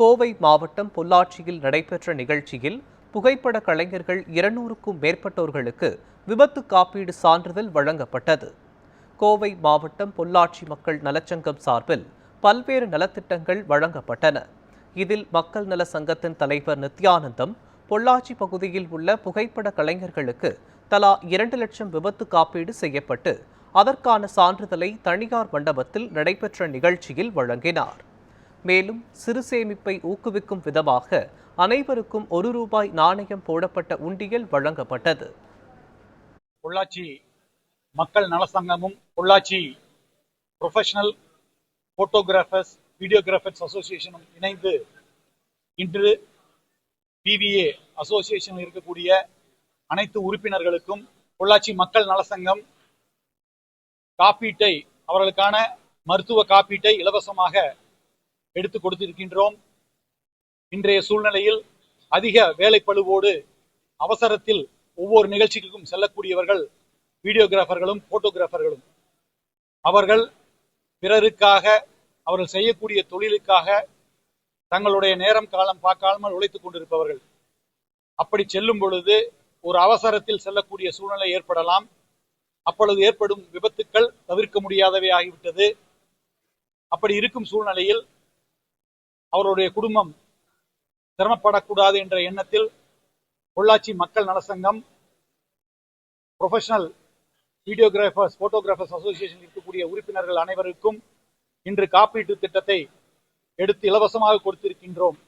கோவை மாவட்டம் பொள்ளாச்சியில் நடைபெற்ற நிகழ்ச்சியில் புகைப்பட கலைஞர்கள் 200க்கும் மேற்பட்டோர்களுக்கு விபத்து காப்பீடு சான்றிதழ் வழங்கப்பட்டது. கோவை மாவட்டம் பொள்ளாச்சி மக்கள் நலச்சங்கம் சார்பில் பல்வேறு நலத்திட்டங்கள் வழங்கப்பட்டன. இதில் மக்கள் நல சங்கத்தின் தலைவர் நித்யானந்தம் பொள்ளாச்சி பகுதியில் உள்ள புகைப்பட கலைஞர்களுக்கு தலா 2 லட்சம் விபத்து காப்பீடு செய்யப்பட்டு அதற்கான சான்றிதழை தனியார் மண்டபத்தில் நடைபெற்ற நிகழ்ச்சியில் வழங்கினார். மேலும் சிறு சேமிப்பை ஊக்குவிக்கும் விதமாக அனைவருக்கும் ₹1 நாணயம் போடப்பட்ட உண்டியல் வழங்கப்பட்டது. பொள்ளாச்சி மக்கள் நலசங்கமும் பொள்ளாச்சி ப்ரொஃபஷனல் போட்டோகிராஃபர்ஸ் வீடியோகிராஃபர்ஸ் அசோசியேஷனும் இணைந்து இன்று PVA அசோசியேஷனில் இருக்கக்கூடிய அனைத்து உறுப்பினர்களுக்கும் பொள்ளாச்சி மக்கள் நலசங்கம் காப்பீட்டை, அவர்களுக்கான மருத்துவ காப்பீட்டை இலவசமாக எடுத்து கொடுத்திருக்கின்றோம். இன்றைய சூழ்நிலையில் அதிக வேலைப்பளுவோடு அவசரத்தில் ஒவ்வொரு நிகழ்ச்சிக்கும் செல்லக்கூடியவர்கள் வீடியோகிராஃபர்களும் போட்டோகிராஃபர்களும். அவர்கள் பிறருக்காக, அவர்கள் செய்யக்கூடிய தொழிலுக்காக தங்களுடைய நேரம் காலம் பார்க்காமல் உழைத்துக் கொண்டிருப்பவர்கள். அப்படி செல்லும் பொழுது ஒரு அவசரத்தில் செல்லக்கூடிய சூழ்நிலை ஏற்படலாம். அப்பொழுது ஏற்படும் விபத்துக்கள் தவிர்க்க முடியாதவை ஆகிவிட்டது. அப்படி இருக்கும் சூழ்நிலையில் அவருடைய குடும்பம் சிரமப்படக்கூடாது என்ற எண்ணத்தில் பொள்ளாச்சி மக்கள் நலசங்கம் ப்ரொஃபஷனல் வீடியோகிராஃபர்ஸ் போட்டோகிராஃபர்ஸ் அசோசியேஷன் இருக்கக்கூடிய உறுப்பினர்கள் அனைவருக்கும் இன்று காப்பீட்டு திட்டத்தை எடுத்து இலவசமாக கொடுத்திருக்கின்றோம்.